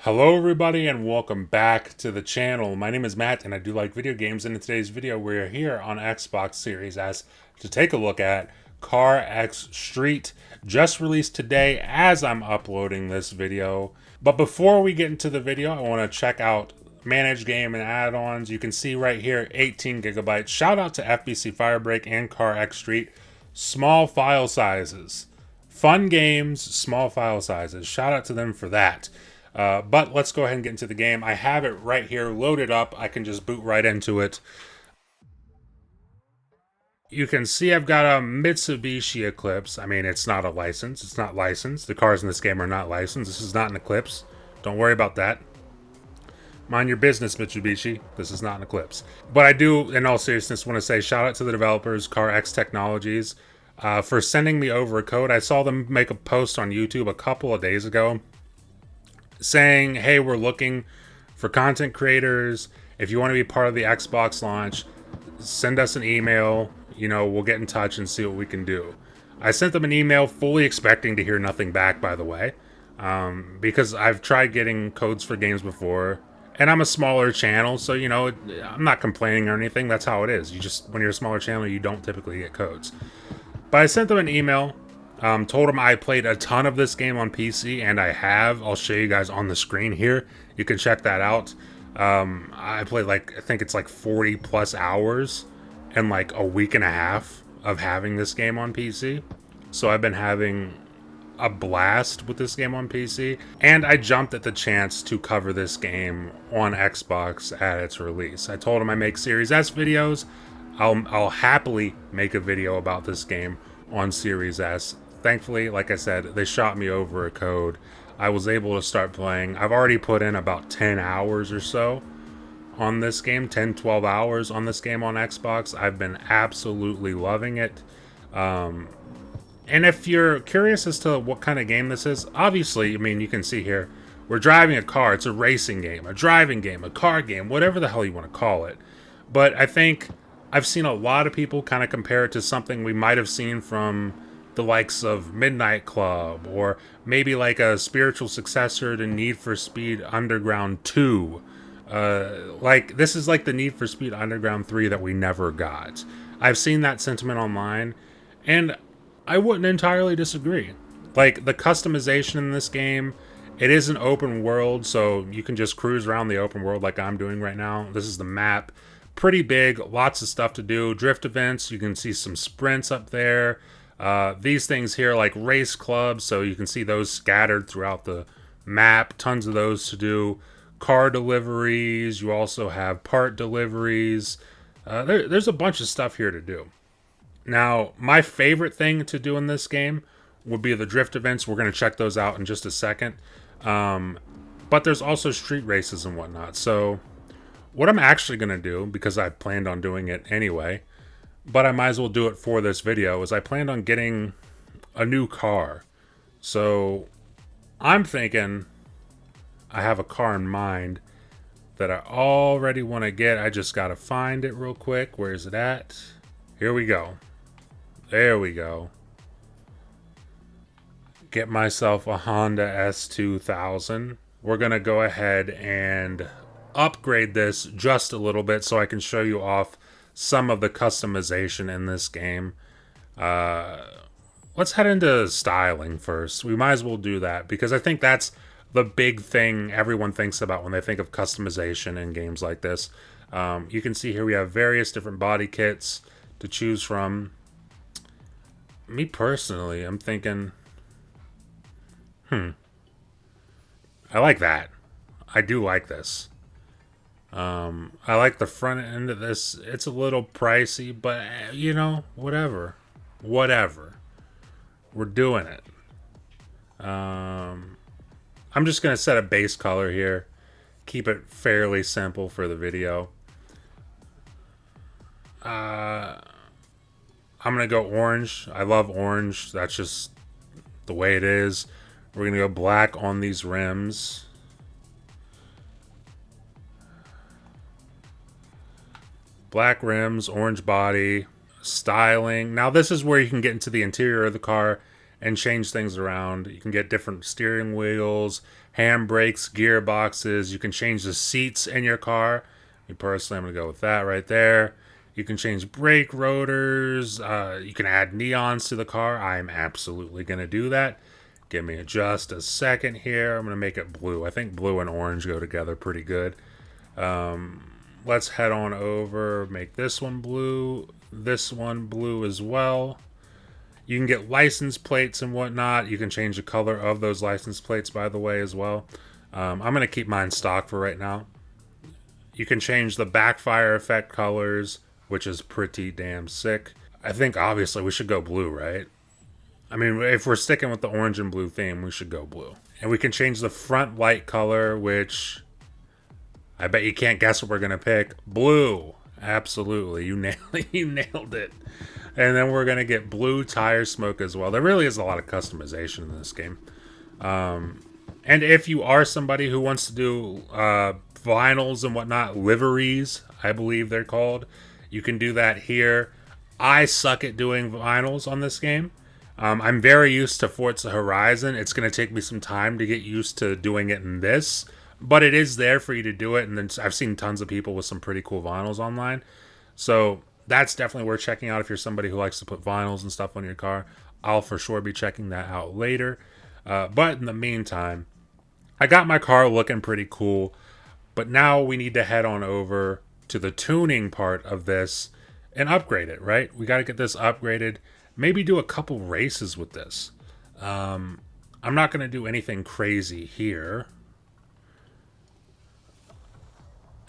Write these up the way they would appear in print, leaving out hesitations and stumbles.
Hello everybody and welcome back to the channel. My name is Matt and I do like video games, and in today's video we're here on Xbox Series S to take a look at CarX Street, just released today as I'm uploading this video. But before we get into the video, I want to check out manage game and add-ons. You can see right here 18 gigabytes. Shout out to FBC Firebreak and CarX Street. Small file sizes. Fun games, small file sizes. Shout out to them for that. But let's go ahead and get into the game. I have it right here loaded up. I can just boot right into it. You can see I've got a Mitsubishi Eclipse. I mean, it's not a license. It's not licensed. The cars in this game are not licensed. This is not an Eclipse. Don't worry about that. Mind your business, Mitsubishi. This is not an Eclipse. But I do, in all seriousness, want to say shout out to the developers, CarX Technologies, for sending me over a code. I saw them make a post on YouTube a couple of days ago saying, hey, we're looking for content creators. If you want to be part of the Xbox launch, send us an email. You know, we'll get in touch and see what we can do. I sent them an email fully expecting to hear nothing back, by the way, because I've tried getting codes for games before, and I'm a smaller channel, so, you know, I'm not complaining or anything. That's how it is. You just, when you're a smaller channel, you don't typically get codes. But I sent them an email. Told them I played a ton of this game on PC, and I have. I'll show you guys on the screen here. You can check that out. I played I think it's like 40 plus hours in like a week and a half of having this game on PC. So I've been having a blast with this game on PC, and I jumped at the chance to cover this game on Xbox at its release. I told them I make Series S videos. I'll happily make a video about this game on Series S. Thankfully, like I said, they shot me over a code. I was able to start playing. I've already put in about 10 hours or so on this game, 10-12 hours on this game on Xbox. I've been absolutely loving it. And if you're curious as to what kind of game this is, obviously, I mean, you can see here, we're driving a car. It's a racing game, a driving game, a car game, whatever the hell you want to call it. But I think I've seen a lot of people kind of compare it to something we might have seen from the likes of Midnight Club, or maybe like a spiritual successor to Need for Speed Underground 2. Like, this is like the Need for Speed Underground 3 that we never got. I've seen that sentiment online, and I wouldn't entirely disagree. Like, the customization in this game, it is an open world, so you can just cruise around the open world like I'm doing right now. This is the map. Pretty big, lots of stuff to do. Drift events, you can see some sprints up there. These things here, like race clubs, so you can see those scattered throughout the map. Tons of those to do. Car deliveries. You also have part deliveries. There's a bunch of stuff here to do. Now, my favorite thing to do in this game would be the drift events. We're going to check those out in just a second. But there's also street races and whatnot. So what I'm actually going to do, because I planned on doing it anyway, but I might as well do it for this video, is I planned on getting a new car. So I'm thinking I have a car in mind that I already want to get. I just got to find it real quick. Where is it at? Here we go. There we go. Get myself a Honda S2000. We're going to go ahead and upgrade this just a little bit so I can show you off some of the customization in this game. Let's head into styling first. We might as well do that, because I think that's the big thing everyone thinks about when they think of customization in games like this. You can see here we have various different body kits to choose from. Me personally, I'm thinking, I like that. I do like this. I like the front end of this. It's a little pricey, but, you know, whatever. Whatever. We're doing it. I'm just going to set a base color here. Keep it fairly simple for the video. I'm going to go orange. I love orange. That's just the way it is. We're going to go black on these rims. Black rims, orange body, styling. Now this is where you can get into the interior of the car and change things around. You can get different steering wheels, handbrakes, gearboxes. You can change the seats in your car. Me personally, I'm going to go with that right there. You can change brake rotors. You can add neons to the car. I'm absolutely going to do that. Give me just a second here. I'm going to make it blue. I think blue and orange go together pretty good. Let's head on over. Make this one blue. This one blue as well. You can get license plates and whatnot. You can change the color of those license plates, by the way, as well. I'm going to keep mine stock for right now. You can change the backfire effect colors, which is pretty damn sick. I think obviously we should go blue, right? I mean, if we're sticking with the orange and blue theme, we should go blue. And we can change the front light color, which I bet you can't guess what we're going to pick. Blue. Absolutely. You nailed it. And then we're going to get blue tire smoke as well. There really is a lot of customization in this game. And if you are somebody who wants to do vinyls and whatnot, liveries, I believe they're called, you can do that here. I suck at doing vinyls on this game. I'm very used to Forza Horizon. It's going to take me some time to get used to doing it in this, but it is there for you to do it. And then I've seen tons of people with some pretty cool vinyls online. So that's definitely worth checking out if you're somebody who likes to put vinyls and stuff on your car. I'll for sure be checking that out later. But in the meantime, I got my car looking pretty cool. But now we need to head on over to the tuning part of this and upgrade it, right? We got to get this upgraded. Maybe do a couple races with this. I'm not going to do anything crazy here.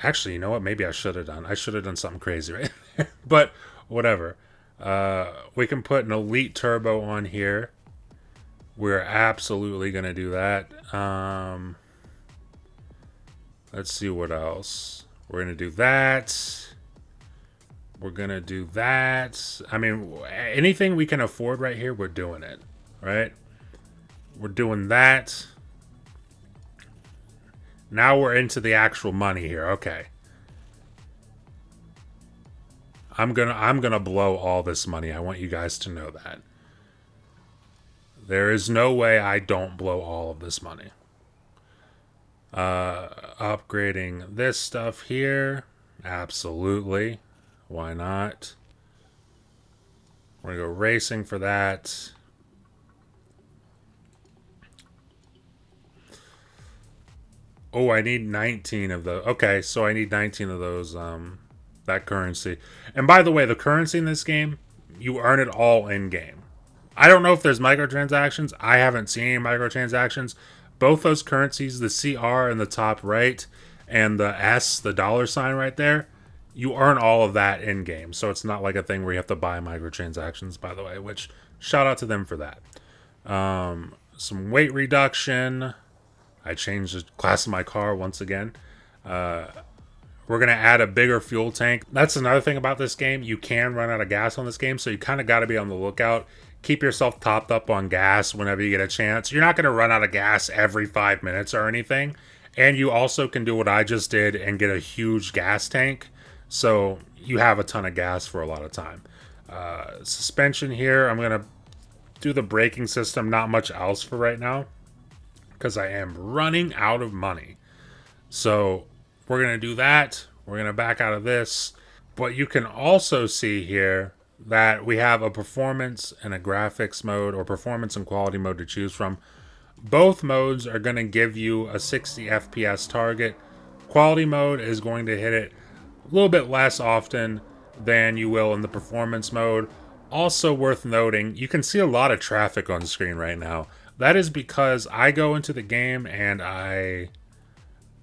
Actually, you know what? Maybe I should have done. I should have done something crazy, right? But whatever. We can put an Elite Turbo on here. We're absolutely going to do that. Let's see what else. We're going to do that. We're going to do that. I mean, anything we can afford right here, we're doing it. Right? We're doing that. Now we're into the actual money here. Okay. I'm gonna blow all this money. I want you guys to know that. There is no way I don't blow all of this money. Upgrading this stuff here. Absolutely. Why not? We're gonna go racing for that. Oh, I need 19 of those. Okay, so I need 19 of those, that currency. And by the way, the currency in this game, you earn it all in-game. I don't know if there's microtransactions. I haven't seen any microtransactions. Both those currencies, the CR in the top right and the S, the dollar sign right there, you earn all of that in-game. So it's not like a thing where you have to buy microtransactions, by the way, which shout out to them for that. Some weight reduction. I changed the class of my car once again. We're going to add a bigger fuel tank. That's another thing about this game. You can run out of gas on this game, so you kind of got to be on the lookout. Keep yourself topped up on gas whenever you get a chance. You're not going to run out of gas every 5 minutes or anything. And you also can do what I just did and get a huge gas tank. So you have a ton of gas for a lot of time. Suspension here. I'm going to do the braking system. Not much else for right now, because I am running out of money. So we're going to do that. We're going to back out of this. But you can also see here that we have a performance and a graphics mode, or performance and quality mode, to choose from. Both modes are going to give you a 60 FPS target. Quality mode is going to hit it a little bit less often than you will in the performance mode. Also worth noting, you can see a lot of traffic on screen right now. That is because I go into the game and I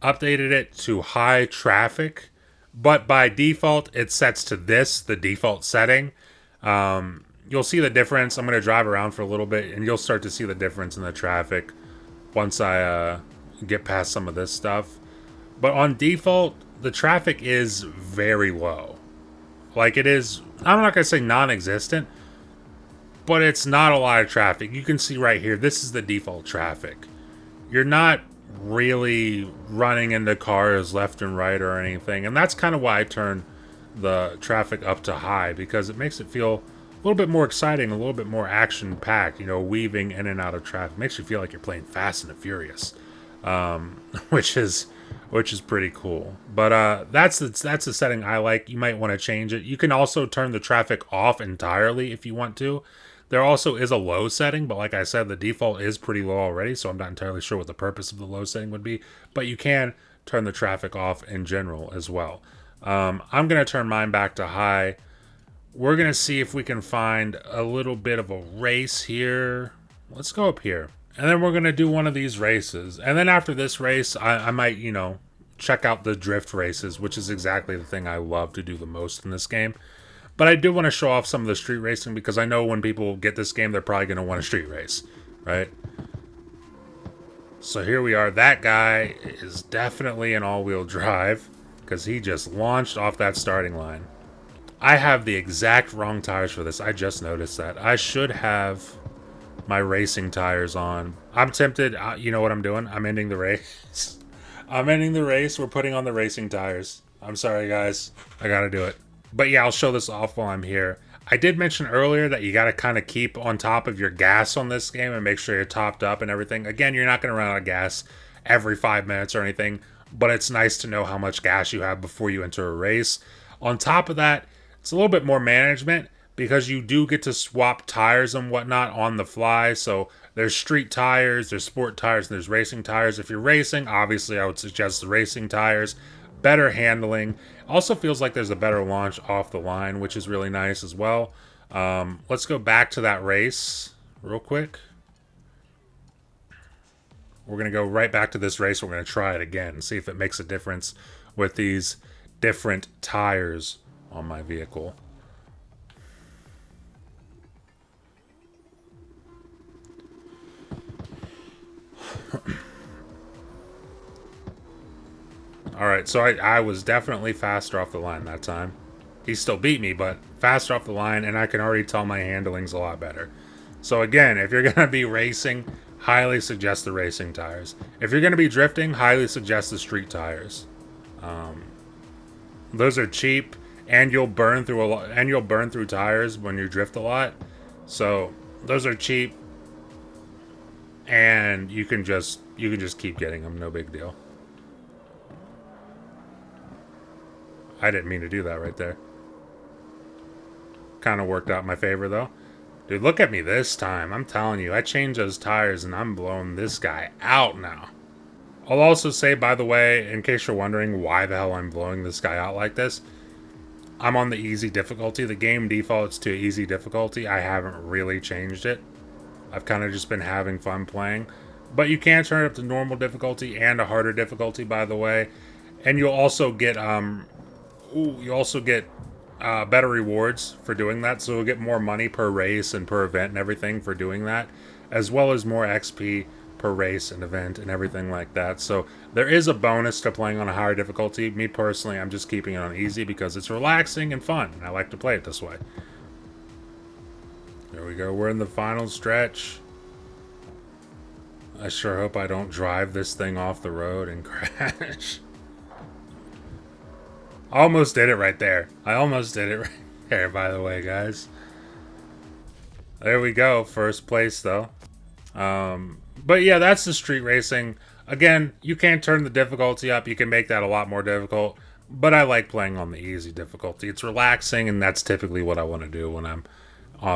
updated it to high traffic, but by default it sets to this, the default setting. You'll see the difference. I'm going to drive around for a little bit and you'll start to see the difference in the traffic once I get past some of this stuff. But on default, the traffic is very low. Like, it is, I'm not going to say non-existent, but it's not a lot of traffic. You can see right here, this is the default traffic. You're not really running into cars left and right or anything. And that's kind of why I turn the traffic up to high, because it makes it feel little bit more exciting, a little bit more action packed. You know, weaving in and out of traffic makes you feel like you're playing Fast and the Furious, which is pretty cool. But that's the setting I like. You might want to change it. You can also turn the traffic off entirely if you want to. There also is a low setting, but like I said, the default is pretty low already, so I'm not entirely sure what the purpose of the low setting would be. But you can turn the traffic off in general as well. I'm going to turn mine back to high. We're going to see if we can find a little bit of a race here. Let's go up here. And then we're going to do one of these races. And then after this race, I might, you know, check out the drift races, which is exactly the thing I love to do the most in this game. But I do want to show off some of the street racing because I know when people get this game, they're probably going to want a street race, right? So here we are. That guy is definitely an all-wheel drive because he just launched off that starting line. I have the exact wrong tires for this. I just noticed that. I should have my racing tires on. I'm tempted. You know what I'm doing? I'm ending the race. I'm ending the race. We're putting on the racing tires. I'm sorry, guys. I got to do it. But yeah, I'll show this off while I'm here. I did mention earlier that you got to kind of keep on top of your gas on this game and make sure you're topped up and everything. Again, you're not going to run out of gas every 5 minutes or anything, but it's nice to know how much gas you have before you enter a race. On top of that, it's a little bit more management because you do get to swap tires and whatnot on the fly. So there's street tires, there's sport tires, and there's racing tires. If you're racing, obviously I would suggest the racing tires. Better handling. Also feels like there's a better launch off the line, which is really nice as well. Let's go back to that race real quick. We're going to go right back to this race. We're going to try it again and see if it makes a difference with these different tires on my vehicle. Alright, so I was definitely faster off the line that time. He still beat me, but faster off the line, and I can already tell my handling's a lot better. So again, if you're going to be racing, highly suggest the racing tires. If you're going to be drifting, highly suggest the street tires. Those are cheap, and you'll burn through a lot, and you'll burn through tires when you drift a lot. So those are cheap, and you can just keep getting them, no big deal. I didn't mean to do that right there. Kind of worked out in my favor, though. Dude, look at me this time. I'm telling you, I changed those tires, and I'm blowing this guy out now. I'll also say, by the way, in case you're wondering why the hell I'm blowing this guy out like this, I'm on the easy difficulty. The game defaults to easy difficulty. I haven't really changed it. I've kind of just been having fun playing. But you can turn it up to normal difficulty and a harder difficulty, by the way. And you'll also get better rewards for doing that, so you'll get more money per race and per event and everything for doing that, as well as more XP per race and event and everything like that. So there is a bonus to playing on a higher difficulty. Me personally, I'm just keeping it on easy because it's relaxing and fun, and I like to play it this way. There we go. We're in the final stretch. I sure hope I don't drive this thing off the road and crash. I almost did it right there. I almost did it right there, by the way, guys. There we go. First place, though. But yeah, that's the street racing. Again, you can turn the difficulty up. You can make that a lot more difficult. But I like playing on the easy difficulty. It's relaxing, and that's typically what I want to do when I'm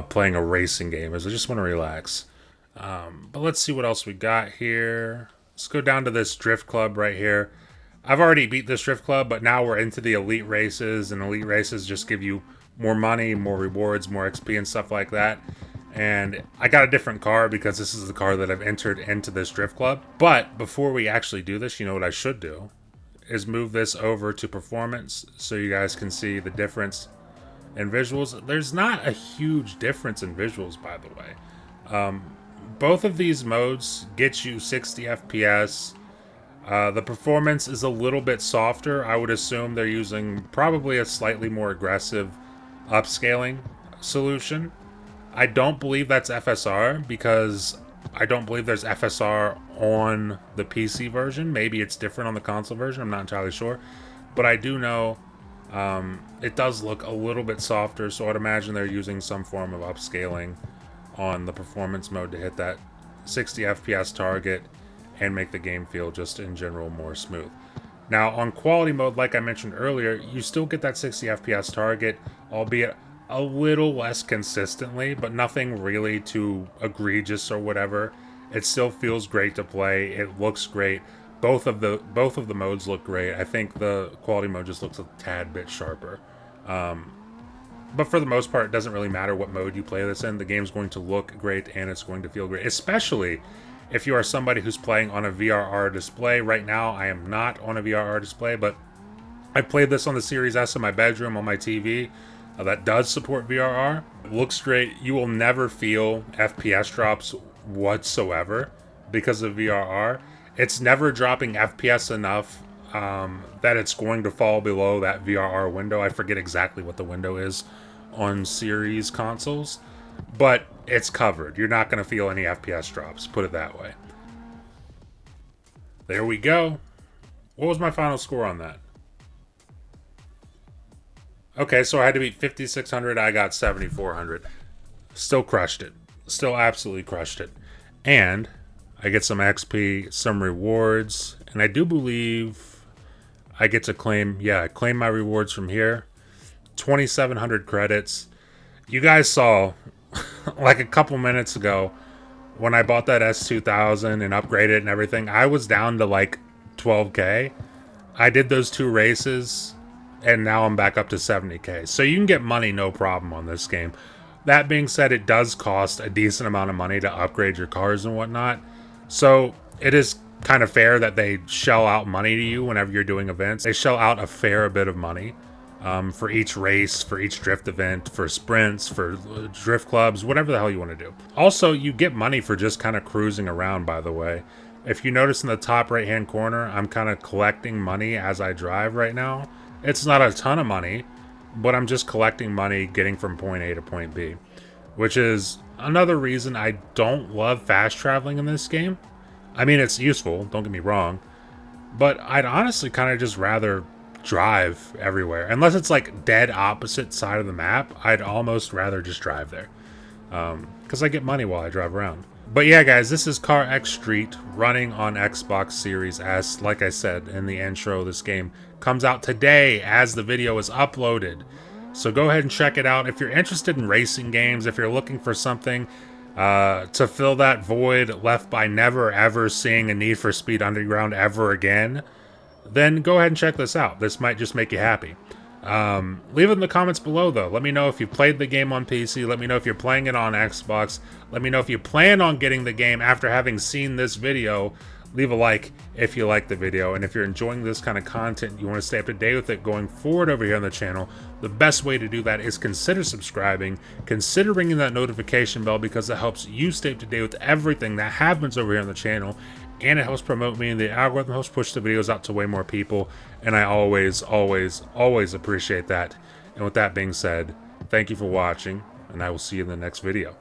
playing a racing game, is I just want to relax. But let's see what else we got here. Let's go down to this drift club right here. I've already beat this drift club, but now we're into the elite races, and elite races just give you more money, more rewards, more XP, and stuff like that. And I got a different car because this is the car that I've entered into this drift club. But before we actually do this, you know what I should do is move this over to performance so you guys can see the difference in visuals. There's not a huge difference in visuals, by the way. Both of these modes get you 60 FPS. The performance is a little bit softer. I would assume they're using probably a slightly more aggressive upscaling solution. I don't believe that's FSR because I don't believe there's FSR on the PC version. Maybe it's different on the console version. I'm not entirely sure. But I do know It does look a little bit softer, so I'd imagine they're using some form of upscaling on the performance mode to hit that 60 FPS target and make the game feel just in general more smooth. Now, on quality mode, like I mentioned earlier, you still get that 60 FPS target, albeit a little less consistently, but nothing really too egregious or whatever. It still feels great to play. It looks great. Both of the modes look great. I think the quality mode just looks a tad bit sharper. But for the most part, it doesn't really matter what mode you play this in. The game's going to look great and it's going to feel great, especially if you are somebody who's playing on a VRR display. Right now, I am not on a VRR display, but I played this on the Series S in my bedroom on my TV that does support VRR. It looks great. You will never feel FPS drops whatsoever because of VRR. It's never dropping FPS enough that it's going to fall below that VRR window. I forget exactly what the window is on Series consoles, but it's covered. You're not going to feel any FPS drops, put it that way. There we go. What was my final score on that? Okay, so I had to beat 5,600. I got 7,400. Still crushed it. Still absolutely crushed it. And I get some XP, some rewards, and I do believe I get to claim my rewards from here. 2,700 credits. You guys saw, like a couple minutes ago, when I bought that S2000 and upgraded and everything, I was down to like 12K. I did those 2 races, and now I'm back up to 70K. So you can get money no problem on this game. That being said, it does cost a decent amount of money to upgrade your cars and whatnot. So it is kind of fair that they shell out money to you whenever you're doing events. They shell out a fair bit of money for each race, for each drift event, for sprints, for drift clubs, whatever the hell you want to do. Also, you get money for just kind of cruising around, by the way. If you notice in the top right-hand corner, I'm kind of collecting money as I drive right now. It's not a ton of money, but I'm just collecting money getting from point A to point B, which is another reason I don't love fast traveling in this game. I mean, it's useful, don't get me wrong, but I'd honestly kind of just rather drive everywhere. Unless it's like dead opposite side of the map, I'd almost rather just drive there. Because I get money while I drive around. But yeah, guys, this is CarX Street running on Xbox Series S. Like I said in the intro, this game comes out today as the video is uploaded. So go ahead and check it out. If you're interested in racing games, if you're looking for something to fill that void left by never ever seeing a Need for Speed Underground ever again, then go ahead and check this out. This might just make you happy. Leave it in the comments below, though. Let me know if you played the game on PC. Let me know if you're playing it on Xbox. Let me know if you plan on getting the game after having seen this video. Leave a like if you like the video. And if you're enjoying this kind of content, you want to stay up to date with it going forward over here on the channel, the best way to do that is consider subscribing, consider ringing that notification bell, because it helps you stay up to date with everything that happens over here on the channel. And it helps promote me, and the algorithm helps push the videos out to way more people, and I always, always, always appreciate that. And with that being said, thank you for watching, and I will see you in the next video.